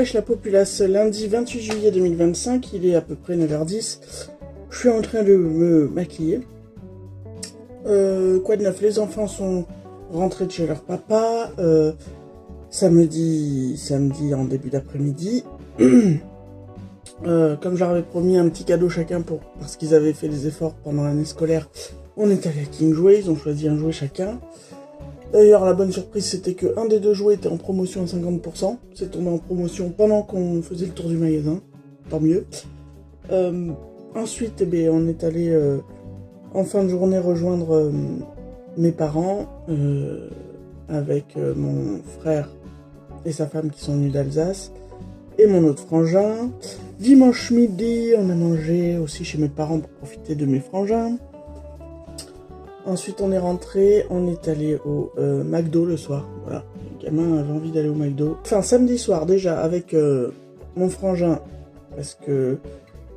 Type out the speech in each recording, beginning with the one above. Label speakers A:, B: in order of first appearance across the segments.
A: Wesh la populace, lundi 28 juillet 2025, il est à peu près 9h10. Je suis en train de me maquiller. Quoi de neuf, les enfants sont rentrés de chez leur papa. Samedi en début d'après-midi. Comme je leur avais promis un petit cadeau chacun parce qu'ils avaient fait des efforts pendant l'année scolaire, on est allé à King Jouet, ils ont choisi un jouet chacun. D'ailleurs, la bonne surprise, c'était que un des deux jouets était en promotion à 50%. C'est tombé en promotion pendant qu'on faisait le tour du magasin. Tant mieux. Ensuite, on est allé en fin de journée rejoindre mes parents avec mon frère et sa femme qui sont venus d'Alsace et mon autre frangin. Dimanche midi, on a mangé aussi chez mes parents pour profiter de mes frangins. Ensuite, on est rentré, on est allé au McDo le soir. Voilà, les gamins avaient envie d'aller au McDo. Enfin, samedi soir déjà, avec mon frangin, parce que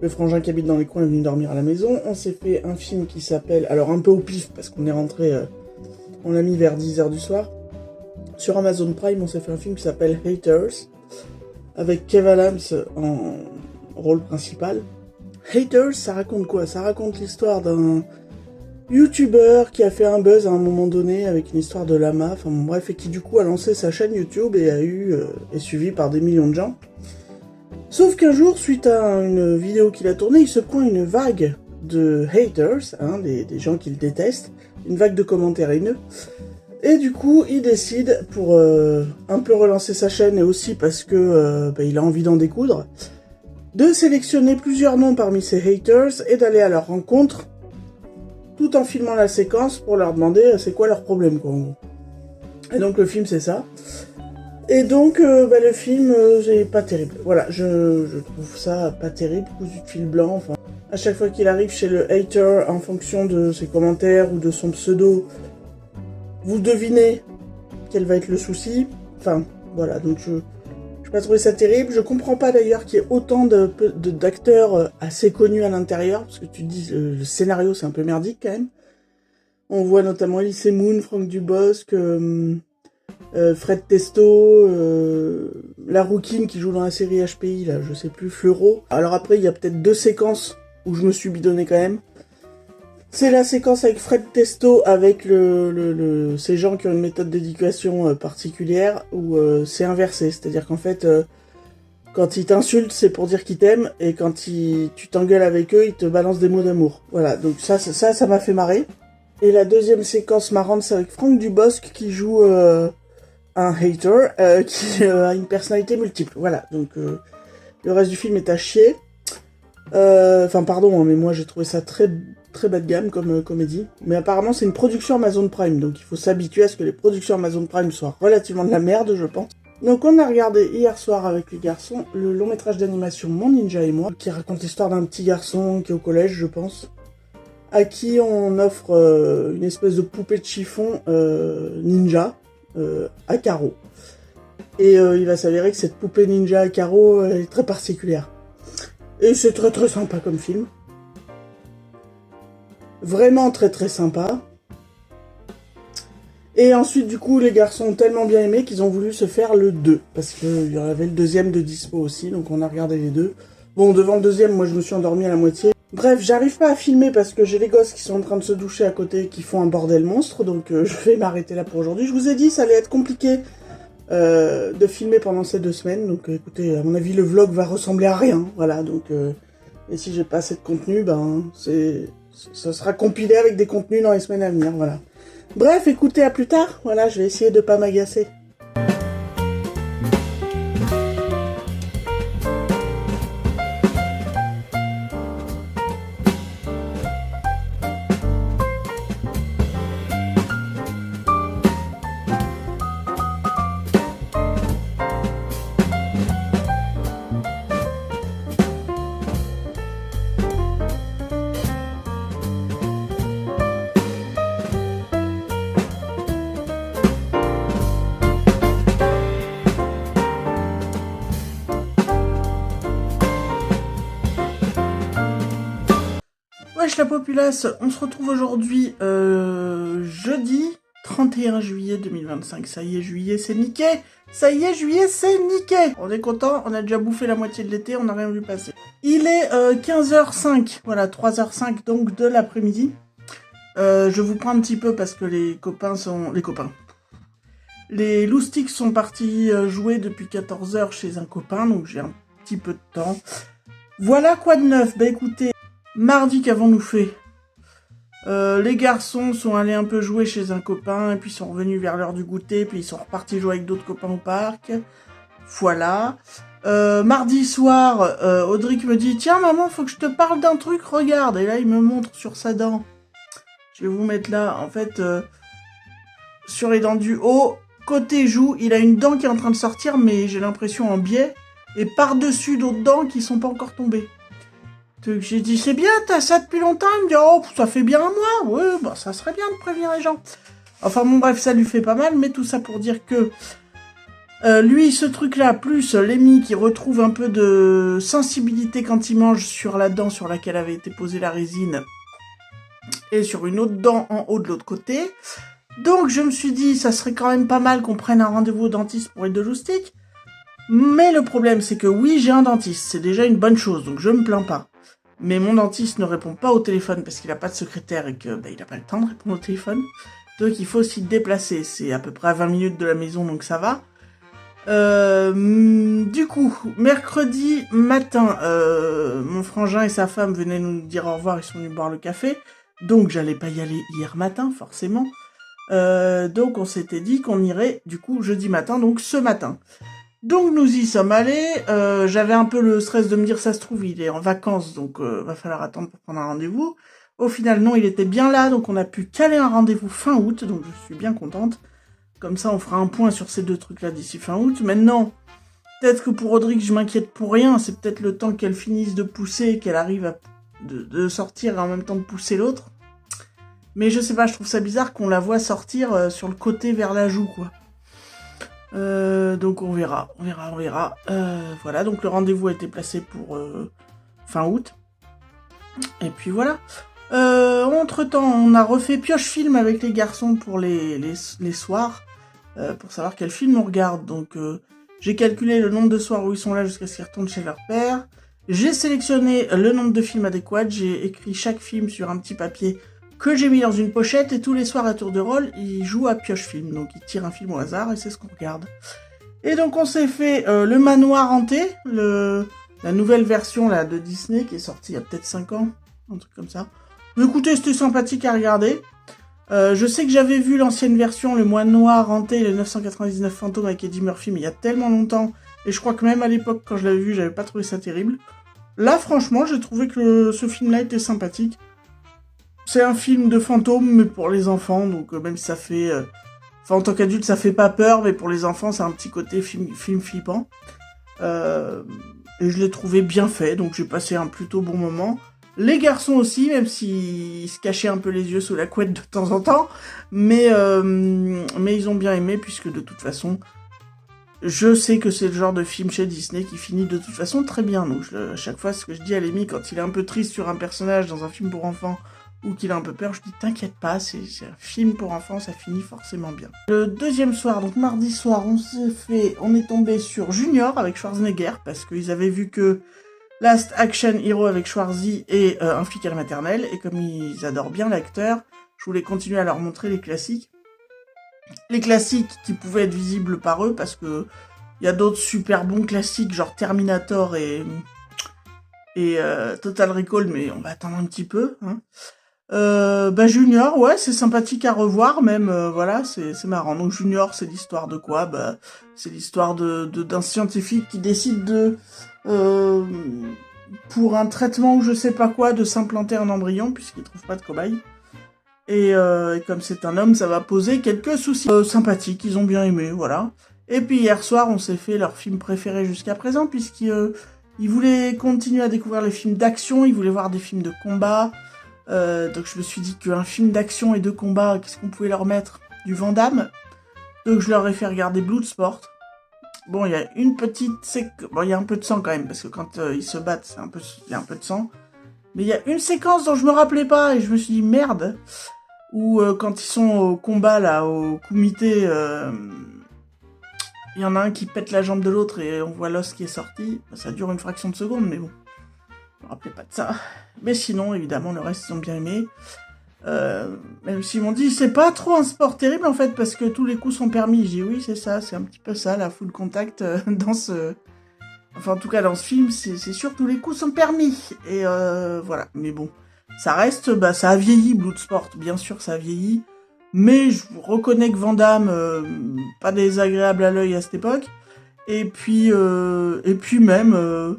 A: le frangin qui habite dans les coins est venu dormir à la maison. On s'est fait un film qui s'appelle, alors un peu au pif, parce qu'on est rentré, on l'a mis vers 10h du soir. Sur Amazon Prime, on s'est fait un film qui s'appelle Haters, avec Kev Adams en rôle principal. Haters, ça raconte quoi? Ça raconte l'histoire d'un YouTuber qui a fait un buzz à un moment donné avec une histoire de lama, enfin bon, bref, et qui du coup a lancé sa chaîne YouTube et est suivi par des millions de gens. Sauf qu'un jour, suite à une vidéo qu'il a tournée, il se prend une vague de haters, des gens qu'il déteste, une vague de commentaires haineux, et du coup il décide, pour un peu relancer sa chaîne et aussi parce que il a envie d'en découdre, de sélectionner plusieurs noms parmi ces haters et d'aller à leur rencontre, tout en filmant la séquence pour leur demander c'est quoi leur problème, quoi, en gros. Et donc le film c'est ça. Et donc le film c'est pas terrible. Voilà, je trouve ça pas terrible, cousu de fil blanc. Enfin, à chaque fois qu'il arrive chez le hater, en fonction de ses commentaires ou de son pseudo, vous devinez quel va être le souci. Enfin, voilà, donc je pas trouvé ça terrible. Je comprends pas d'ailleurs qu'il y ait autant d'acteurs assez connus à l'intérieur, parce que tu te dis, le scénario c'est un peu merdique quand même. On voit notamment Elise Moon, Franck Dubosc, Fred Testo, la rouquine qui joue dans la série HPI, là, je sais plus, Fleuro. Alors après, il y a peut-être deux séquences où je me suis bidonné quand même. C'est la séquence avec Fred Testo, avec ces gens qui ont une méthode d'éducation particulière, où c'est inversé. C'est-à-dire qu'en fait, quand ils t'insultent, c'est pour dire qu'ils t'aiment, et quand tu t'engueules avec eux, ils te balancent des mots d'amour. Voilà, donc ça m'a fait marrer. Et la deuxième séquence marrante, c'est avec Franck Dubosc qui joue un hater, qui a une personnalité multiple. Voilà, donc le reste du film est à chier. Enfin, pardon, hein, mais moi j'ai trouvé ça très très bas de gamme comme comédie. Mais apparemment c'est une production Amazon Prime, donc il faut s'habituer à ce que les productions Amazon Prime soient relativement de la merde, je pense. Donc on a regardé hier soir avec les garçons le long métrage d'animation Mon Ninja et moi, qui raconte l'histoire d'un petit garçon qui est au collège, je pense, à qui on offre une espèce de poupée de chiffon ninja à carreaux. Et il va s'avérer que cette poupée ninja à carreaux est très particulière. Et c'est très très sympa comme film. Vraiment très très sympa. Et ensuite du coup les garçons ont tellement bien aimé qu'ils ont voulu se faire le 2. Parce qu'il y en avait le deuxième de dispo aussi, donc on a regardé les deux. Bon, devant le deuxième, moi je me suis endormi à la moitié. Bref, j'arrive pas à filmer parce que j'ai les gosses qui sont en train de se doucher à côté, qui font un bordel monstre, donc je vais m'arrêter là pour aujourd'hui. Je vous ai dit, ça allait être compliqué de filmer pendant ces 2 semaines, donc écoutez, à mon avis, le vlog va ressembler à rien, voilà, donc... et si j'ai pas assez de contenu, ça sera compilé avec des contenus dans les semaines à venir, voilà. Bref, écoutez, à plus tard, voilà, je vais essayer de pas m'agacer. Wesh la populace, on se retrouve aujourd'hui jeudi 31 juillet 2025. Ça y est, juillet, c'est niqué. Ça y est, juillet, c'est niqué. On est content, on a déjà bouffé la moitié de l'été, on n'a rien vu passer. Il est 15h05, voilà, 3h05 donc de l'après-midi. Je vous prends un petit peu parce que les copains sont... Les copains. Les loustiques sont partis jouer depuis 14h chez un copain, donc j'ai un petit peu de temps. Voilà quoi de neuf. Bah écoutez, mardi qu'avons-nous fait ? Les garçons sont allés un peu jouer chez un copain, et puis sont revenus vers l'heure du goûter, puis ils sont repartis jouer avec d'autres copains au parc. Voilà. Mardi soir, Audric me dit « Tiens maman, faut que je te parle d'un truc, regarde !» Et là, il me montre sur sa dent. Je vais vous mettre là, en fait, sur les dents du haut, côté joue, il a une dent qui est en train de sortir, mais j'ai l'impression en biais, et par-dessus d'autres dents qui sont pas encore tombées. Donc j'ai dit, c'est bien, t'as ça depuis longtemps? Il me dit, oh, ça fait bien un mois. Oui, bah ça serait bien de prévenir les gens. Enfin bon, bref, ça lui fait pas mal, mais tout ça pour dire que lui, ce truc-là, plus Lémi qui retrouve un peu de sensibilité quand il mange sur la dent sur laquelle avait été posée la résine, et sur une autre dent en haut de l'autre côté. Donc je me suis dit, ça serait quand même pas mal qu'on prenne un rendez-vous au dentiste pour être de loustic. Mais le problème, c'est que oui, j'ai un dentiste, c'est déjà une bonne chose, donc je me plains pas. Mais mon dentiste ne répond pas au téléphone parce qu'il n'a pas de secrétaire et que il n'a pas le temps de répondre au téléphone. Donc il faut s'y déplacer. C'est à peu près à 20 minutes de la maison, donc ça va. Du coup, mercredi matin, mon frangin et sa femme venaient nous dire au revoir, ils sont venus boire le café. Donc j'allais pas y aller hier matin, forcément. Donc on s'était dit qu'on irait du coup jeudi matin, donc ce matin. Donc nous y sommes allés, j'avais un peu le stress de me dire ça se trouve il est en vacances donc va falloir attendre pour prendre un rendez-vous. Au final non, il était bien là donc on a pu caler un rendez-vous fin août donc je suis bien contente. Comme ça on fera un point sur ces deux trucs là d'ici fin août. Maintenant, peut-être que pour Audric je m'inquiète pour rien, c'est peut-être le temps qu'elle finisse de pousser, qu'elle arrive à de sortir et en même temps de pousser l'autre. Mais je sais pas, je trouve ça bizarre qu'on la voit sortir sur le côté vers la joue quoi. Donc on verra. Voilà, donc le rendez-vous a été placé pour fin août. Et puis voilà. Entre-temps, on a refait pioche film avec les garçons pour les soirs, pour savoir quel film on regarde. Donc j'ai calculé le nombre de soirs où ils sont là jusqu'à ce qu'ils retournent chez leur père. J'ai sélectionné le nombre de films adéquats, j'ai écrit chaque film sur un petit papier que j'ai mis dans une pochette, et tous les soirs à tour de rôle, ils jouent à pioche film. Donc ils tirent un film au hasard et c'est ce qu'on regarde. Et donc on s'est fait Le Manoir Hanté, la nouvelle version là de Disney qui est sortie il y a peut-être 5 ans, un truc comme ça. Mais écoutez, c'était sympathique à regarder. Je sais que j'avais vu l'ancienne version, Le Manoir Hanté, le 999 fantômes avec Eddie Murphy, mais il y a tellement longtemps, et je crois que même à l'époque quand je l'avais vu, j'avais pas trouvé ça terrible. Là franchement, j'ai trouvé que ce film-là était sympathique. C'est un film de fantômes, mais pour les enfants, donc même si ça fait... Enfin, en tant qu'adulte, ça fait pas peur, mais pour les enfants, c'est un petit côté film flippant. Et je l'ai trouvé bien fait, donc j'ai passé un plutôt bon moment. Les garçons aussi, même s'ils se cachaient un peu les yeux sous la couette de temps en temps, mais ils ont bien aimé, puisque de toute façon, je sais que c'est le genre de film chez Disney qui finit de toute façon très bien. Donc à chaque fois, ce que je dis à Lémi, quand il est un peu triste sur un personnage dans un film pour enfants, ou qu'il a un peu peur, je dis t'inquiète pas, c'est un film pour enfants, ça finit forcément bien. Le deuxième soir, donc mardi soir, on est tombé sur Junior avec Schwarzenegger, parce qu'ils avaient vu que Last Action Hero avec Schwarzy et Un flic à la maternelle, et comme ils adorent bien l'acteur, je voulais continuer à leur montrer les classiques. Les classiques qui pouvaient être visibles par eux, parce que il y a d'autres super bons classiques, genre Terminator et Total Recall, mais on va attendre un petit peu, hein. Junior, ouais, c'est sympathique à revoir, même, voilà, c'est marrant. Donc Junior, c'est l'histoire de quoi? C'est l'histoire d'un scientifique qui décide pour un traitement ou je sais pas quoi, de s'implanter un embryon, puisqu'il trouve pas de cobaye. Et comme c'est un homme, ça va poser quelques soucis. Sympathiques, ils ont bien aimé, voilà. Et puis hier soir, on s'est fait leur film préféré jusqu'à présent, puisqu'ils voulaient continuer à découvrir les films d'action, ils voulaient voir des films de combat. Donc je me suis dit qu'un film d'action et de combat, qu'est-ce qu'on pouvait leur mettre? Du Van Damme. Donc je leur ai fait regarder Bloodsport. Bon, il y a une petite bon, il y a un peu de sang quand même, parce que quand ils se battent, il y a un peu de sang. Mais il y a une séquence dont je me rappelais pas, et je me suis dit, merde, Ou quand ils sont au combat, là, au comité, il y en a un qui pète la jambe de l'autre et on voit l'os qui est sorti. Ça dure une fraction de seconde, mais bon. Je me rappelais pas de ça. Mais sinon, évidemment, le reste, ils ont bien aimé. Même s'ils m'ont dit, c'est pas trop un sport terrible, en fait, parce que tous les coups sont permis. J'ai dit, oui, c'est ça, c'est un petit peu ça, la full contact dans ce... Enfin, en tout cas, dans ce film, c'est sûr, tous les coups sont permis. Et voilà, mais bon. Ça reste, ça a vieilli, Bloodsport, bien sûr, ça a vieilli. Mais je reconnais que Van Damme, pas désagréable à l'œil à cette époque. Et puis même,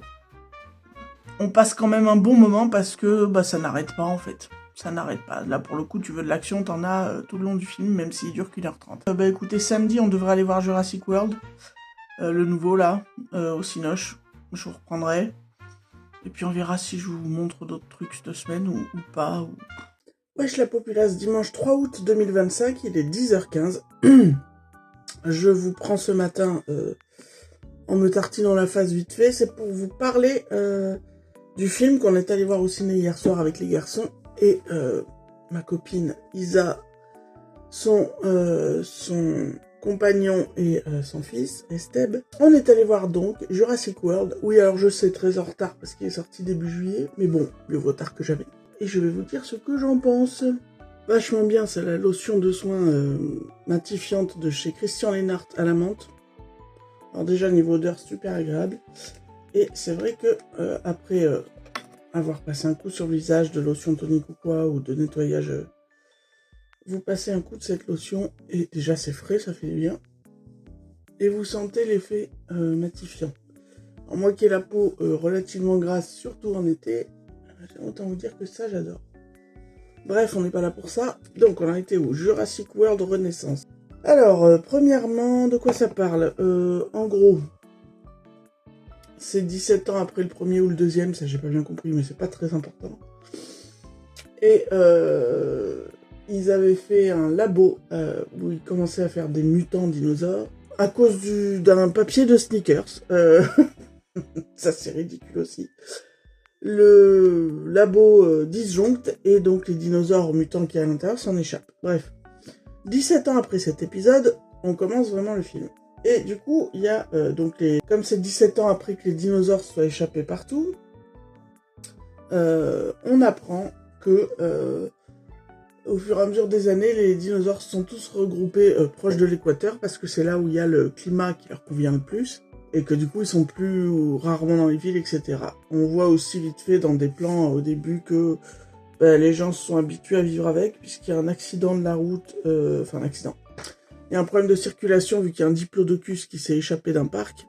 A: on passe quand même un bon moment parce que ça n'arrête pas en fait. Ça n'arrête pas. Là, pour le coup, tu veux de l'action, t'en as tout le long du film, même s'il dure qu'1h30. Écoutez, samedi, on devrait aller voir Jurassic World, le nouveau là, au Cinoche. Je vous reprendrai. Et puis on verra si je vous montre d'autres trucs cette semaine ou pas. Ou... Wesh la populace, dimanche 3 août 2025, il est 10h15. Je vous prends ce matin en me tartinant la face vite fait. C'est pour vous parler du film qu'on est allé voir au ciné hier soir avec les garçons. Et ma copine Isa, son compagnon et son fils, Esteb. On est allé voir donc Jurassic World. Oui, alors je sais, très en retard parce qu'il est sorti début juillet. Mais bon, mieux vaut tard que jamais. Et je vais vous dire ce que j'en pense. Vachement bien, c'est la lotion de soin matifiante de chez Christian Lennart à la menthe. Alors déjà, niveau odeur, super agréable. Et c'est vrai que après avoir passé un coup sur le visage de lotion tonique ou quoi, ou de nettoyage, vous passez un coup de cette lotion, et déjà c'est frais, ça fait du bien. Et vous sentez l'effet matifiant. Alors moi qui ai la peau relativement grasse, surtout en été, autant vous dire que ça j'adore. Bref, on n'est pas là pour ça. Donc on a été où? Jurassic World Renaissance. Alors, premièrement, de quoi ça parle? En gros, c'est 17 ans après le premier ou le deuxième, ça j'ai pas bien compris, mais c'est pas très important. Et ils avaient fait un labo où ils commençaient à faire des mutants dinosaures à cause d'un papier de sneakers. Ça c'est ridicule aussi. Le labo disjoncte et donc les dinosaures mutants qui à l'intérieur s'en échappent. Bref. 17 ans après cet épisode, on commence vraiment le film. Et du coup, il y a donc comme c'est 17 ans après que les dinosaures soient échappés partout, on apprend que au fur et à mesure des années, les dinosaures se sont tous regroupés proche de l'équateur parce que c'est là où il y a le climat qui leur convient le plus. Et que du coup, ils sont plus rarement dans les villes, etc. On voit aussi vite fait dans des plans au début que les gens se sont habitués à vivre avec, puisqu'il y a un accident de la route, enfin un accident. Il y a un problème de circulation, vu qu'il y a un diplodocus qui s'est échappé d'un parc,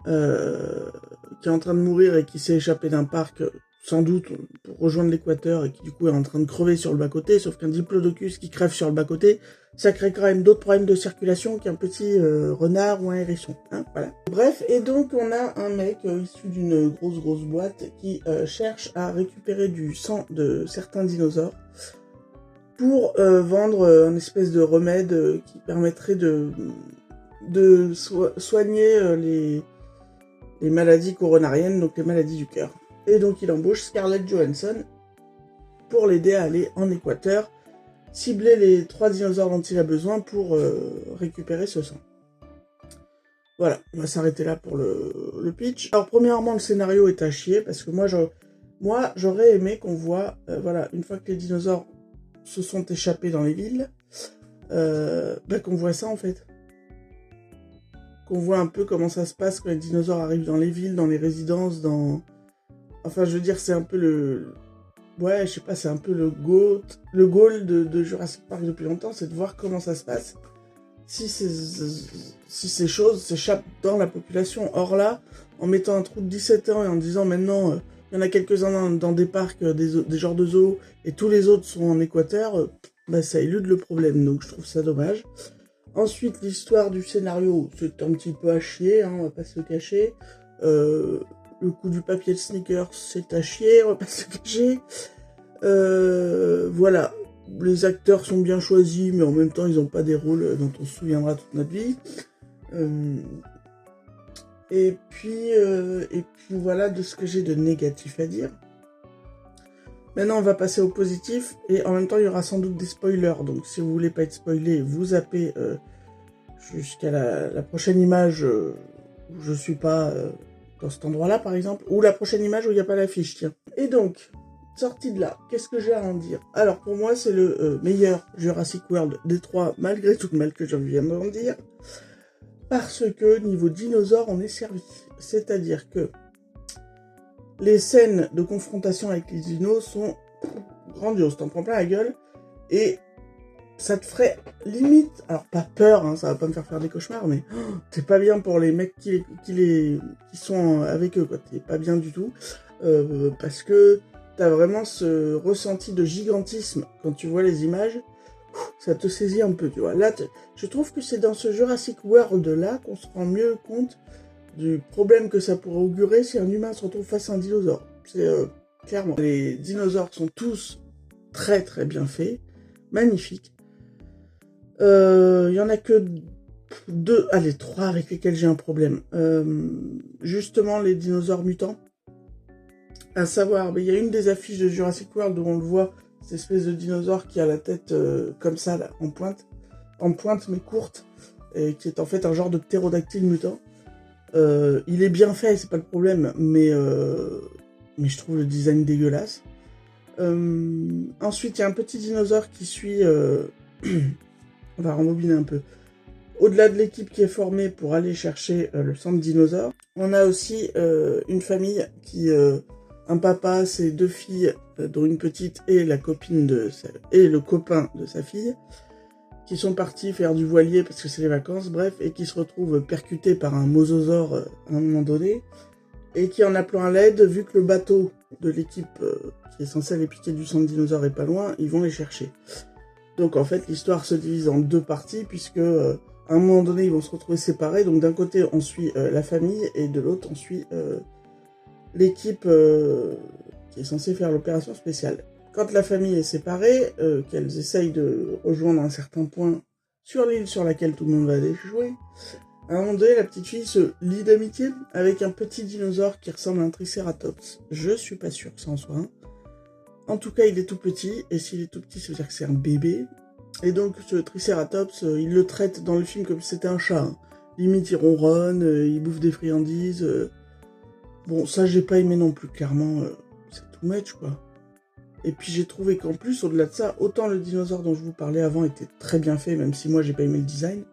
A: qui est en train de mourir et qui s'est échappé d'un parc, sans doute, pour rejoindre l'équateur, et qui du coup est en train de crever sur le bas-côté, sauf qu'un diplodocus qui crève sur le bas-côté, ça crée quand même d'autres problèmes de circulation qu'un petit renard ou un hérisson, hein, voilà. Bref, et donc on a un mec issu d'une grosse boîte qui cherche à récupérer du sang de certains dinosaures pour vendre un espèce de remède qui permettrait de soigner les maladies coronariennes, donc les maladies du cœur. Et donc il embauche Scarlett Johansson pour l'aider à aller en Équateur, cibler les 3 dinosaures dont il a besoin pour récupérer ce sang. Voilà, on va s'arrêter là pour le pitch. Alors premièrement, le scénario est à chier, parce que moi j'aurais aimé qu'on voit, voilà, une fois que les dinosaures se sont échappés dans les villes, qu'on voit ça en fait. Qu'on voit un peu comment ça se passe quand les dinosaures arrivent dans les villes, dans les résidences, dans... Enfin, je veux dire, c'est un peu le... Ouais, je sais pas, c'est un peu le goal de Jurassic Park depuis longtemps, c'est de voir comment ça se passe si ces choses s'échappent dans la population. Or là, en mettant un trou de 17 ans et en disant maintenant, il y en a quelques-uns dans des parcs, des genres de zoos, et tous les autres sont en Équateur, ça élude le problème, donc je trouve ça dommage. Ensuite, l'histoire du scénario, c'est un petit peu à chier, hein, on va pas se le cacher. Le coup du papier de sneakers, c'est à chier, on va pas se le cacher. Voilà, les acteurs sont bien choisis, mais en même temps, ils n'ont pas des rôles dont on se souviendra toute notre vie. Et puis voilà de ce que j'ai de négatif à dire. Maintenant, on va passer au positif, et en même temps, il y aura sans doute des spoilers. Donc, si vous voulez pas être spoilé, vous zappez jusqu'à la prochaine image où je suis pas dans cet endroit-là, par exemple, ou la prochaine image où il n'y a pas l'affiche, tiens. Et donc, sorti de là, qu'est-ce que j'ai à en dire? Alors, pour moi, c'est le meilleur Jurassic World des trois, malgré tout le mal que je viens d'en dire, parce que, niveau dinosaures, on est servi. C'est-à-dire que les scènes de confrontation avec les dinos sont grandioses, t'en prends plein la gueule, et ça te ferait limite, alors pas peur, hein, ça va pas me faire des cauchemars, mais c'est pas bien pour les mecs qui sont avec eux, quoi. T'es pas bien du tout, parce que t'as vraiment ce ressenti de gigantisme quand tu vois les images, ça te saisit un peu, tu vois. Là, je trouve que c'est dans ce Jurassic World-là qu'on se rend mieux compte du problème que ça pourrait augurer si un humain se retrouve face à un dinosaure. C'est clairement. Les dinosaures sont tous très très bien faits, magnifiques. Il y en a que 2, allez 3 avec lesquels j'ai un problème. Justement les dinosaures mutants. À savoir, il y a une des affiches de Jurassic World où on le voit, cette espèce de dinosaure qui a la tête comme ça, là, en pointe mais courte, et qui est en fait un genre de ptérodactyle mutant. Il est bien fait, c'est pas le problème, mais je trouve le design dégueulasse. Ensuite, il y a un petit dinosaure qui suit... on va rembobiner un peu. Au-delà de l'équipe qui est formée pour aller chercher le centre dinosaure, on a aussi une famille qui... un papa, ses 2 filles, dont une petite et la copine et le copain de sa fille, qui sont partis faire du voilier parce que c'est les vacances, bref, et qui se retrouvent percutés par un mosasaure à un moment donné, et qui en appelant à l'aide, vu que le bateau de l'équipe qui est censé aller piquer du sang de dinosaure est pas loin, ils vont les chercher. Donc en fait, l'histoire se divise en 2 parties, puisque à un moment donné, ils vont se retrouver séparés, donc d'un côté, on suit la famille, et de l'autre, on suit l'équipe qui est censée faire l'opération spéciale. Quand la famille est séparée, qu'elles essayent de rejoindre un certain point sur l'île sur laquelle tout le monde va aller jouer, à un moment donné, la petite fille se lie d'amitié avec un petit dinosaure qui ressemble à un tricératops. Je suis pas sûr que ça en soit un. En tout cas, il est tout petit, et s'il est tout petit, ça veut dire que c'est un bébé. Et donc, ce tricératops, il le traite dans le film comme si c'était un chat. Hein. Limite, il ronronne, il bouffe des friandises. Bon, ça, j'ai pas aimé non plus, clairement. C'est too much, quoi. Et puis j'ai trouvé qu'en plus, au-delà de ça, autant le dinosaure dont je vous parlais avant était très bien fait, même si moi j'ai pas aimé le design,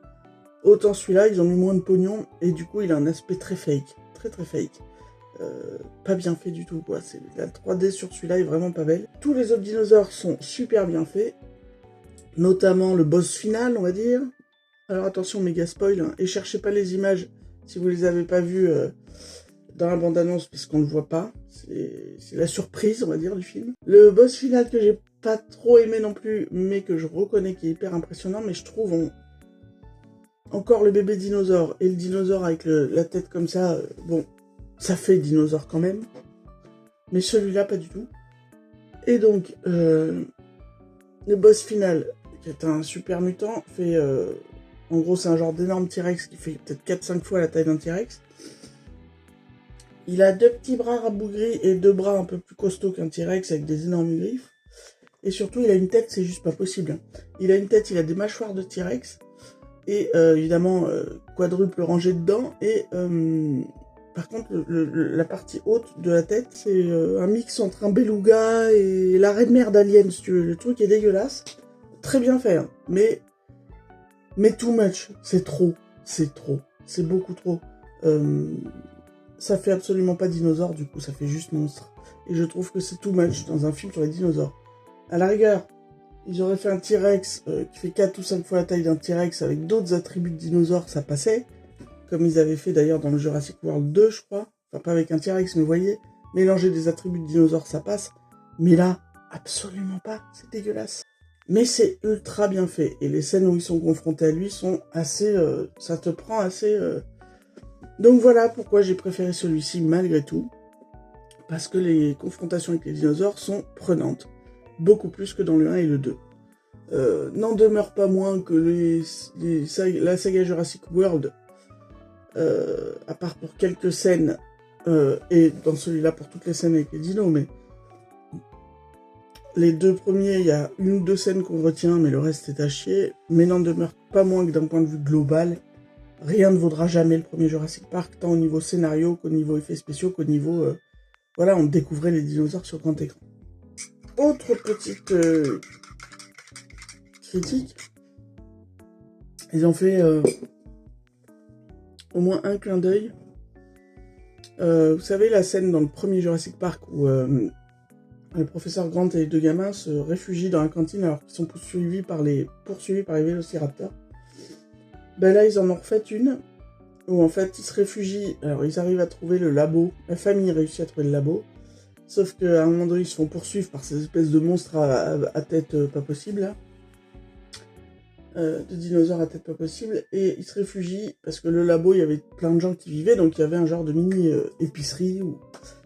A: autant celui-là, ils ont mis moins de pognon, et du coup il a un aspect très fake, très très fake. Pas bien fait du tout, quoi. La 3D sur celui-là est vraiment pas belle. Tous les autres dinosaures sont super bien faits, notamment le boss final, on va dire. Alors attention, méga spoil, hein, et cherchez pas les images si vous les avez pas vues dans la bande-annonce, parce qu'on le voit pas. C'est la surprise, on va dire, du film. Le boss final que j'ai pas trop aimé non plus, mais que je reconnais qui est hyper impressionnant, mais je trouve encore le bébé dinosaure et le dinosaure avec la tête comme ça, bon, ça fait dinosaure quand même, mais celui-là pas du tout. Et donc, le boss final, qui est un super mutant, fait... en gros, c'est un genre d'énorme T-Rex qui fait peut-être 4-5 fois la taille d'un T-Rex. Il a 2 petits bras rabougris et 2 bras un peu plus costauds qu'un T-Rex avec des énormes griffes. Et surtout, il a une tête, c'est juste pas possible. Hein. Il a une tête, il a des mâchoires de T-Rex. Et évidemment, quadruple rangée dedans. Et par contre, la partie haute de la tête, c'est un mix entre un beluga et l'arrêt de mer d'Alien, si tu veux. Le truc est dégueulasse. Très bien fait, hein. Mais too much. C'est trop. C'est beaucoup trop. Ça fait absolument pas dinosaure, du coup, ça fait juste monstre. Et je trouve que c'est too much dans un film sur les dinosaures. À la rigueur, ils auraient fait un T-Rex qui fait 4 ou 5 fois la taille d'un T-Rex avec d'autres attributs de dinosaures, ça passait. Comme ils avaient fait d'ailleurs dans le Jurassic World 2, je crois. Enfin, pas avec un T-Rex, mais vous voyez, mélanger des attributs de dinosaures, ça passe. Mais là, absolument pas, c'est dégueulasse. Mais c'est ultra bien fait. Et les scènes où ils sont confrontés à lui sont assez... ça te prend assez... Donc voilà pourquoi j'ai préféré celui-ci malgré tout. Parce que les confrontations avec les dinosaures sont prenantes. Beaucoup plus que dans le 1 et le 2. N'en demeure pas moins que la saga Jurassic World, à part pour quelques scènes, et dans celui-là pour toutes les scènes avec les dinos, mais Les deux premiers, il y a une ou deux scènes qu'on retient, mais le reste est à chier. Mais n'en demeure pas moins que d'un point de vue global, rien ne vaudra jamais le premier Jurassic Park, tant au niveau scénario qu'au niveau effets spéciaux, qu'au niveau... voilà, on découvrait les dinosaures sur grand écran. Autre petite critique, ils ont fait au moins un clin d'œil. Vous savez la scène dans le premier Jurassic Park où le professeur Grant et les deux gamins se réfugient dans la cantine alors qu'ils sont poursuivis par les vélociraptors. Ben là, ils en ont refait une où en fait ils se réfugient. Alors ils arrivent à trouver le labo. La famille réussit à trouver le labo. Sauf qu'à un moment donné, ils se font poursuivre par ces espèces de monstres à tête pas possible, là. De dinosaures à tête pas possible. Et ils se réfugient parce que le labo, il y avait plein de gens qui vivaient, donc il y avait un genre de mini épicerie.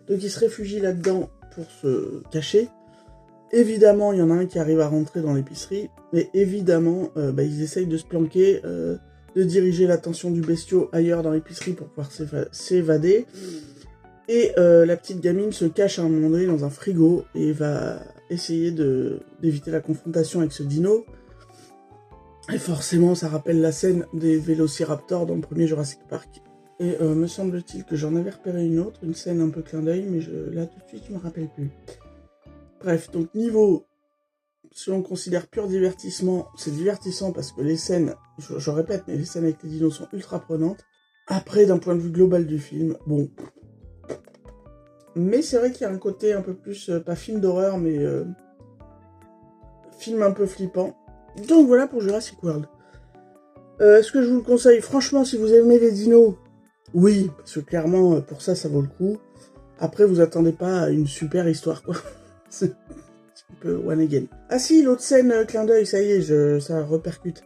A: Donc ils se réfugient là-dedans pour se cacher. Évidemment, il y en a un qui arrive à rentrer dans l'épicerie. Mais évidemment, ils essayent de se planquer, de diriger l'attention du bestiau ailleurs dans l'épicerie pour pouvoir s'évader. Et la petite gamine se cache à un moment donné dans un frigo et va essayer d'éviter la confrontation avec ce dino. Et forcément, ça rappelle la scène des vélociraptors dans le premier Jurassic Park. Et me semble-t-il que j'en avais repéré une autre, une scène un peu clin d'œil, mais là tout de suite, je me rappelle plus. Bref, donc niveau, si on considère pur divertissement, c'est divertissant parce que les scènes, je répète, mais les scènes avec les dinos sont ultra prenantes. Après, d'un point de vue global du film, bon... Mais c'est vrai qu'il y a un côté un peu plus, pas film d'horreur, mais film un peu flippant. Donc voilà pour Jurassic World. Est-ce que je vous le conseille? Franchement, si vous aimez les dinos, oui, parce que clairement, pour ça, ça vaut le coup. Après, vous attendez pas à une super histoire, quoi. C'est un peu one again. Ah si, l'autre scène, clin d'œil, ça y est, ça répercute.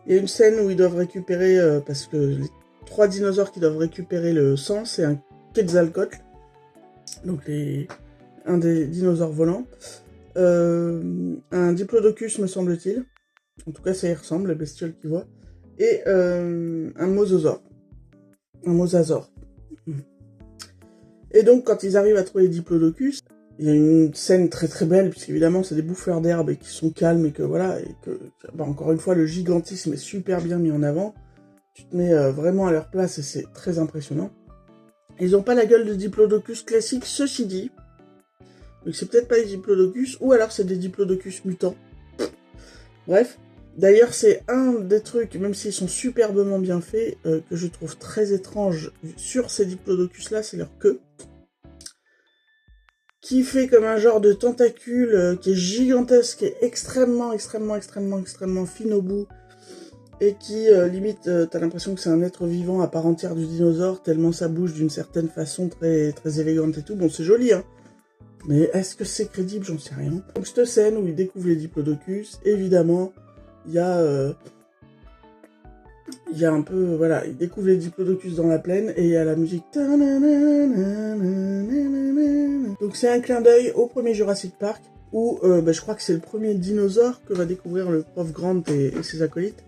A: Il y a une scène où ils doivent récupérer, parce que les 3 dinosaures qui doivent récupérer le sang, c'est un Quetzalcoatl. Donc un des dinosaures volants, un diplodocus me semble-t-il, en tout cas ça y ressemble, la bestiole qu'il voit, et un mosasaure. Et donc quand ils arrivent à trouver les diplodocus, il y a une scène très très belle, puisqu'évidemment c'est des bouffeurs d'herbe et qui sont calmes, et que voilà, et que, encore une fois, le gigantisme est super bien mis en avant, tu te mets vraiment à leur place et c'est très impressionnant. Ils ont pas la gueule de diplodocus classique, ceci dit. Donc c'est peut-être pas des diplodocus, ou alors c'est des diplodocus mutants. Bref. D'ailleurs, c'est un des trucs, même s'ils sont superbement bien faits, que je trouve très étrange sur ces diplodocus-là, c'est leur queue. Qui fait comme un genre de tentacule qui est gigantesque, qui est extrêmement fine au bout. Et qui, limite, t'as l'impression que c'est un être vivant à part entière du dinosaure, tellement ça bouge d'une certaine façon très, très élégante et tout. Bon, c'est joli, hein. Mais est-ce que c'est crédible? J'en sais rien. Donc, cette scène où ils découvrent les diplodocus, évidemment, il y a un peu, voilà, ils découvrent les diplodocus dans la plaine, et il y a la musique. Donc, c'est un clin d'œil au premier Jurassic Park, où, je crois que c'est le premier dinosaure que va découvrir le prof Grant et ses acolytes.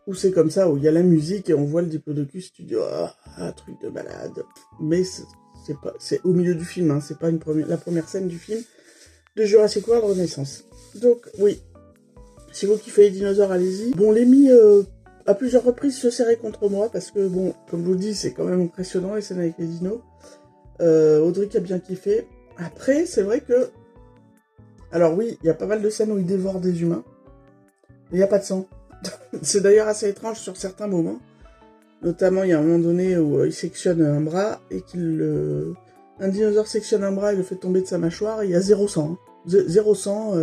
A: Où c'est comme ça, où il y a la musique et on voit le diplodocus, tu dis un truc de malade. Mais c'est au milieu du film, hein, c'est pas la première scène du film de Jurassic World Renaissance. Donc oui, si vous kiffez les dinosaures, allez-y. Bon, Lémi à plusieurs reprises se serrait contre moi parce que bon, comme je vous le dis, c'est quand même impressionnant les scènes avec les dinos. Audric a bien kiffé. Après, c'est vrai que, alors oui, il y a pas mal de scènes où il dévore des humains, mais il n'y a pas de sang. C'est d'ailleurs assez étrange sur certains moments. Notamment, il y a un moment donné où il sectionne un bras et un dinosaure sectionne un bras et le fait tomber de sa mâchoire et il y a 0 sang. Hein. 0 sang,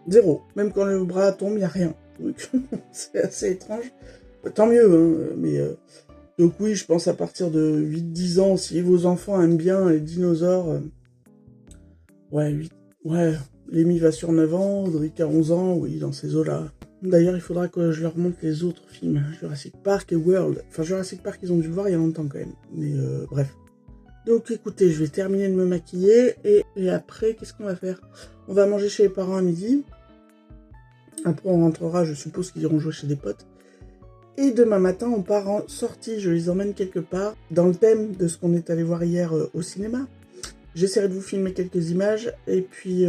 A: 0. Même quand le bras tombe, il n'y a rien. Donc, c'est assez étrange. Tant mieux, hein, mais... Donc oui, je pense à partir de 8-10 ans, si vos enfants aiment bien les dinosaures... Ouais, Lémi va sur 9 ans, Audric a 11 ans, oui, dans ces eaux-là. D'ailleurs, il faudra que je leur montre les autres films, Jurassic Park et World. Enfin, Jurassic Park, ils ont dû le voir il y a longtemps quand même. Mais bref. Donc écoutez, je vais terminer de me maquiller et après, qu'est-ce qu'on va faire? On va manger chez les parents à midi. Après, on rentrera, je suppose qu'ils iront jouer chez des potes. Et demain matin, on part en sortie, je les emmène quelque part, dans le thème de ce qu'on est allé voir hier au cinéma. J'essaierai de vous filmer quelques images, et puis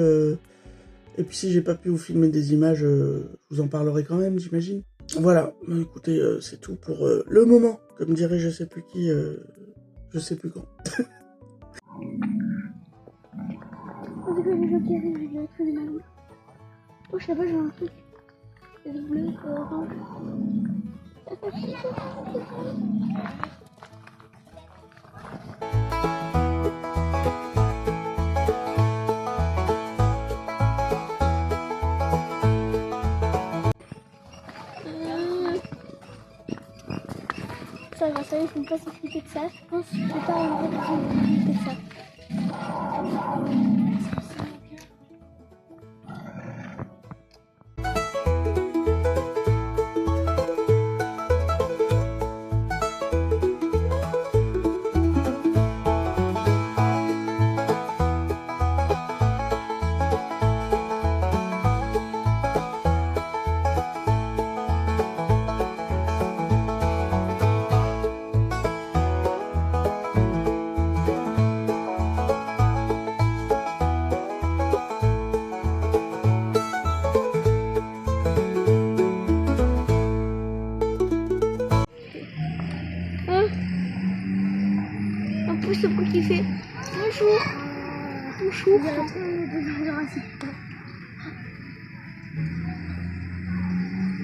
A: Et puis si j'ai pas pu vous filmer des images, je vous en parlerai quand même, j'imagine. Voilà, écoutez, c'est tout pour le moment. Comme dirait je sais plus qui, je sais plus quand.
B: Oh, je sais pas, j'ai un truc. C'est bleu, orange. Ça va, ça, il faut pas s'occuper de ça. Je pense que je peux pas enlever s'occuper de ça. En plus, le bruit qu'il fait. Bonjour. Bonjour.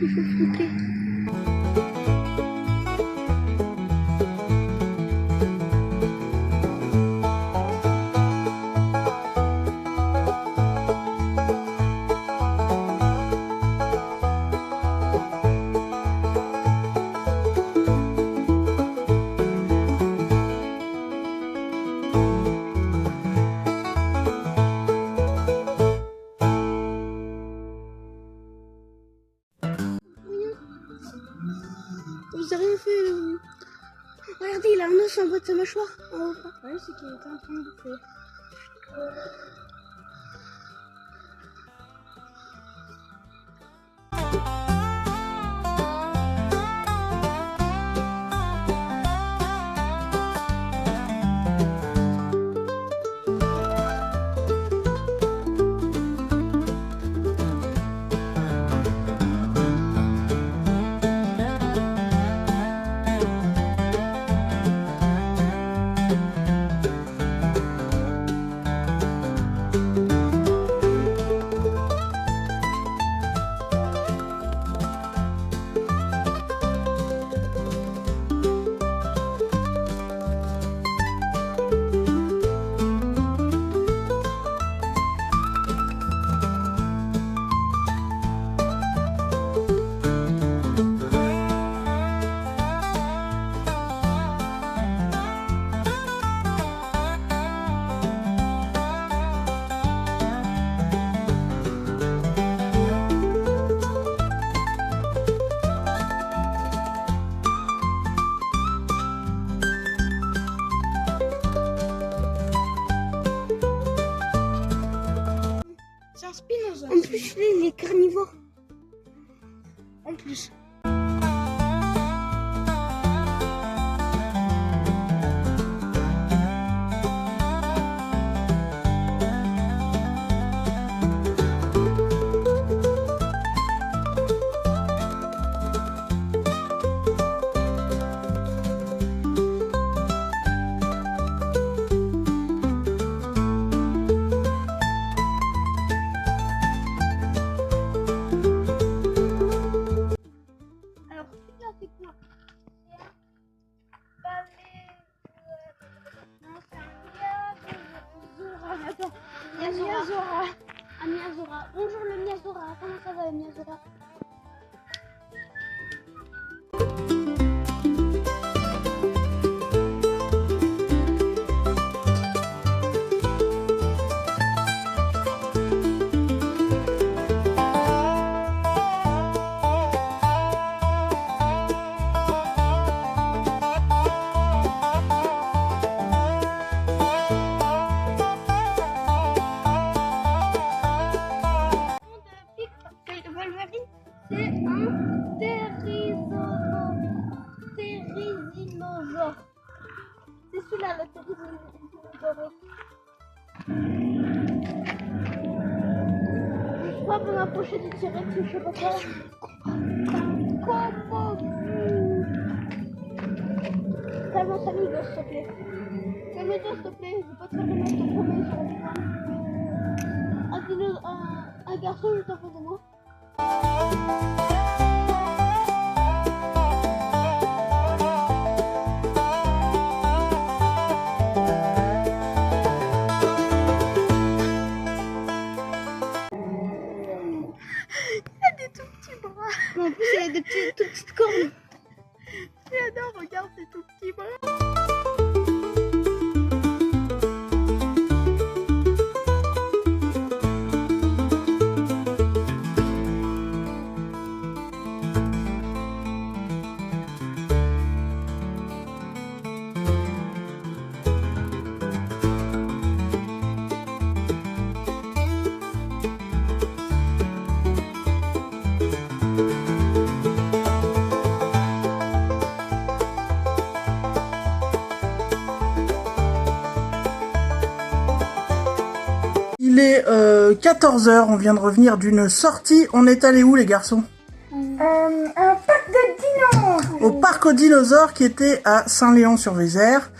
B: Il faut flipper. Vous avez rien fait. Regardez, il a un os en bas de sa mâchoire. En haut. Ouais, c'est qu'il était en train de bouffer. C'est un spinosaure. En plus, lui, il est carnivore. En plus. Miazora. Bonjour le Miazora. Comment ça va le Miazora? C'est un thérizinosaure. C'est celui-là, le thérizinosaure. veut m'approcher du T-Rex ou je sais pas quoi. Calme-toi, Samigo, s'il te plaît. Calme-toi, s'il te plaît. Je veux pas te faire de mal, je te promets, sur un garçon juste en face de moi. En plus, il a des toutes petites cornes. J'adore, regarde ces tout petits bras.
A: Il est 14h, on vient de revenir d'une sortie. On est allé où les garçons?
C: Un parc de dinos.
A: Au parc aux dinosaures qui était à Saint-Léon-sur-Vézère.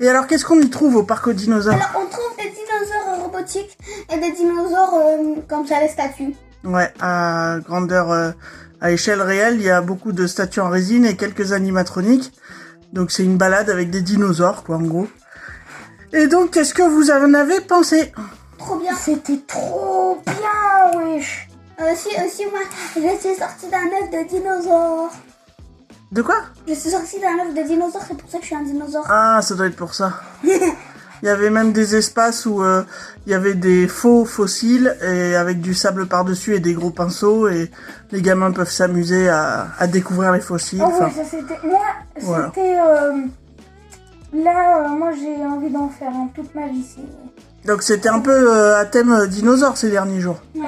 A: Et alors qu'est-ce qu'on y trouve au parc aux dinosaures?
B: Alors, on trouve des dinosaures robotiques et des dinosaures comme ça, les statues.
A: Ouais, à grandeur, à échelle réelle, il y a beaucoup de statues en résine et quelques animatroniques. Donc c'est une balade avec des dinosaures, quoi, en gros. Et donc, qu'est-ce que vous en avez pensé?
B: Trop bien.
C: C'était trop bien, wesh.
B: Aussi, moi, je suis sortie d'un œuf de dinosaure.
A: De quoi?
B: Je suis sortie d'un œuf de dinosaure, c'est pour ça que je suis un dinosaure.
A: Ah, ça doit être pour ça. Il y avait même des espaces où il y avait des faux fossiles et avec du sable par-dessus et des gros pinceaux et les gamins peuvent s'amuser à découvrir les fossiles.
C: Oh
A: Enfin,
C: ouais, ça c'était... Moi,
A: voilà.
C: c'était... Là, moi j'ai envie d'en faire un toute ma vie.
A: Donc c'était un peu à thème dinosaure ces derniers jours.
C: Ouais.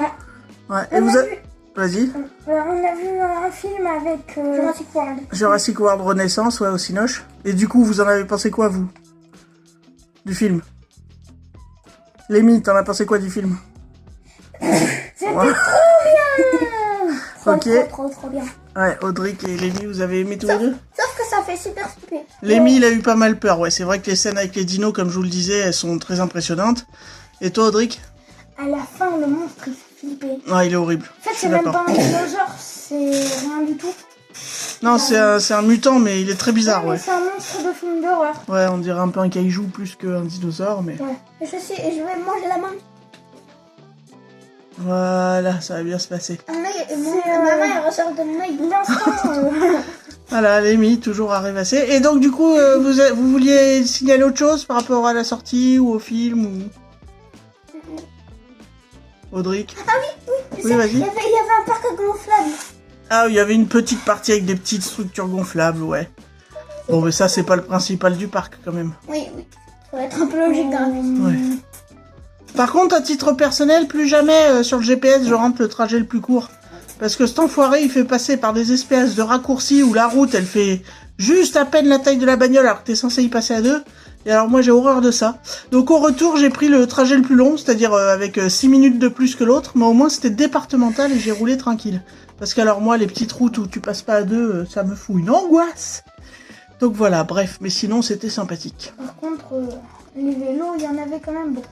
A: Ouais. Et
C: On
A: vous
C: a
A: avez...
C: vu-
A: Vas-y.
C: on a vu un film avec
B: Jurassic World.
A: Jurassic World Renaissance, ouais, au Cinoche. Et du coup, vous en avez pensé quoi, vous? Du film? Lémi, t'en as pensé quoi du film?
C: C'était
A: Ouais.
C: trop
A: Ok.
B: Trop bien.
A: Ouais, Audric et Lémi, vous avez aimé tous les deux?
B: Sauf que ça fait super stupide.
A: Lémi, il a eu pas mal peur, ouais. C'est vrai que les scènes avec les dinos, comme je vous le disais, elles sont très impressionnantes. Et toi, Audric?
C: À la fin, le monstre il fait flipper.
A: Ouais, il est horrible.
C: En fait,
A: Je suis
C: c'est même
A: d'accord.
C: pas un dinosaure, c'est rien du tout.
A: Non, c'est un mutant, mais il est très bizarre,
C: mais
A: ouais.
C: c'est un monstre de film d'horreur.
A: Ouais, on dirait un peu un kaiju plus qu'un dinosaure, mais...
C: Ouais.
B: Et je vais manger la main.
A: Voilà, ça va bien se passer.
B: Ma main,
C: C'est,
B: elle ressort de mon œil.
C: L'instant,
A: Voilà, Lémi, toujours à rêvasser. Et donc, du coup, vous vouliez signaler autre chose par rapport à la sortie ou au film ou... Audric? Oui, vas-y.
B: Il y avait un parc gonflable.
A: Ah, il y avait une petite partie avec des petites structures gonflables, ouais. Bon, mais ça, c'est pas le principal du parc, quand même.
B: Oui. Ça va être un peu logique dans la vie.
A: Ouais. Par contre, à titre personnel, plus jamais sur le GPS, je rentre le trajet le plus court. Parce que cet enfoiré, il fait passer par des espèces de raccourcis où la route, elle fait juste à peine la taille de la bagnole alors que t'es censé y passer à deux. Et alors moi, j'ai horreur de ça. Donc au retour, j'ai pris le trajet le plus long, c'est-à-dire avec 6 minutes de plus que l'autre. Mais au moins, c'était départemental et j'ai roulé tranquille. Parce qu'alors moi, les petites routes où tu passes pas à deux, ça me fout une angoisse. Donc voilà, bref. Mais sinon, c'était sympathique.
C: par contre, les vélos, il y en avait quand même beaucoup.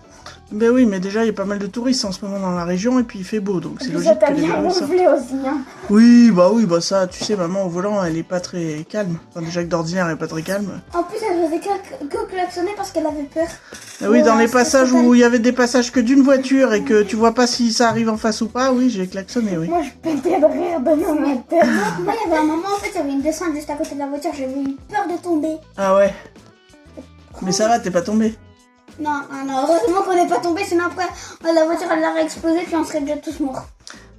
A: Ben oui, mais déjà, il y a pas mal de touristes en ce moment dans la région et puis il fait beau, donc c'est
C: Et puis
A: logique
C: ça t'a
A: que les
C: bien
A: vélos sortent.
C: gonflé aussi, hein.
A: Oui, bah ça, tu sais, maman au volant, elle est pas très calme. Enfin, déjà que d'ordinaire, elle est pas très calme.
B: En plus, elle faisait que klaxonner parce qu'elle avait peur.
A: Ah oui, dans
B: Ouais,
A: les
B: c'est
A: passages
B: total.
A: où il y avait des passages que d'une voiture et que tu vois pas si ça arrive en face ou pas, oui, j'ai klaxonné, oui.
C: Moi, je pétais de rire devant ma tête.
B: Moi, il y avait un moment, en fait, il y avait une descente juste à côté de la voiture. J'avais eu peur de tomber.
A: Ah ouais. Mais ça va, t'es pas tombé.
B: Non, heureusement qu'on n'est pas tombé, sinon après, la voiture, elle aurait explosé, puis on serait déjà tous morts.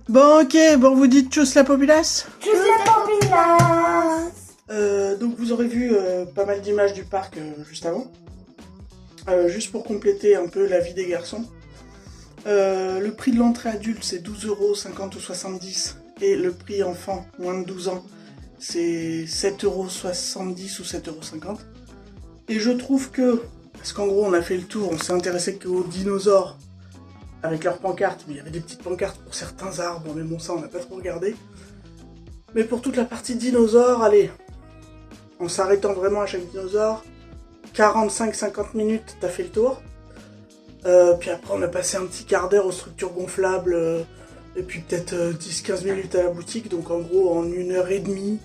A: Bon, ok, bon, vous dites tchuss la populace.
C: Je sais pas,
A: Donc vous aurez vu pas mal d'images du parc juste avant. Juste pour compléter un peu la vie des garçons. Le prix de l'entrée adulte c'est 12,50€ ou 70 et le prix enfant moins de 12 ans c'est 7,70€ ou 7,50€. Et je trouve que, parce qu'en gros on a fait le tour, on s'est intéressé qu'aux dinosaures, avec leurs pancartes, mais il y avait des petites pancartes pour certains arbres, mais bon ça on n'a pas trop regardé. Mais pour toute la partie dinosaures, allez, en s'arrêtant vraiment à chaque dinosaure, 45-50 minutes, t'as fait le tour. Puis après on a passé un petit quart d'heure aux structures gonflables, et puis peut-être 10-15 minutes à la boutique, donc en gros en 1h30,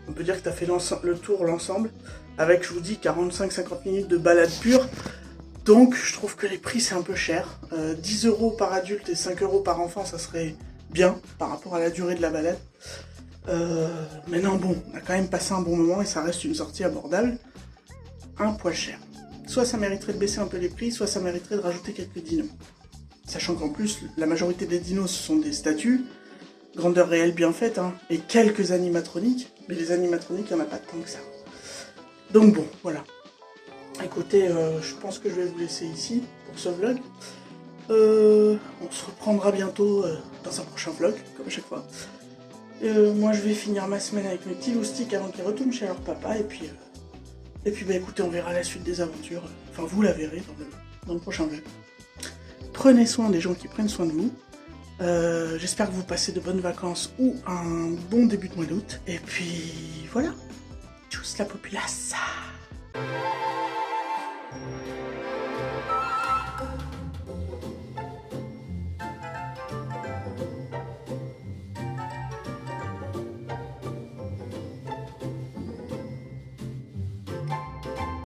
A: on peut dire que t'as fait le tour, l'ensemble, avec, je vous dis, 45-50 minutes de balade pure. Donc je trouve que les prix c'est un peu cher. 10 € par adulte et 5 € par enfant, ça serait bien par rapport à la durée de la balade. Mais non, bon, on a quand même passé un bon moment et ça reste une sortie abordable. Un poil cher. Soit ça mériterait de baisser un peu les prix, soit ça mériterait de rajouter quelques dinos. Sachant qu'en plus, la majorité des dinos ce sont des statues, grandeur réelle bien faite, hein, et quelques animatroniques, mais les animatroniques, il n'y en a pas tant que ça. Donc bon, voilà. Écoutez, je pense que je vais vous laisser ici pour ce vlog. On se reprendra bientôt dans un prochain vlog, comme à chaque fois. Moi je vais finir ma semaine avec mes petits loustiques avant qu'ils retournent chez leur papa, et puis bah écoutez, on verra la suite des aventures. Enfin, vous la verrez dans le prochain vlog. Prenez soin des gens qui prennent soin de vous. J'espère que vous passez de bonnes vacances ou un bon début de mois d'août. Et puis voilà. Tchuss la populace.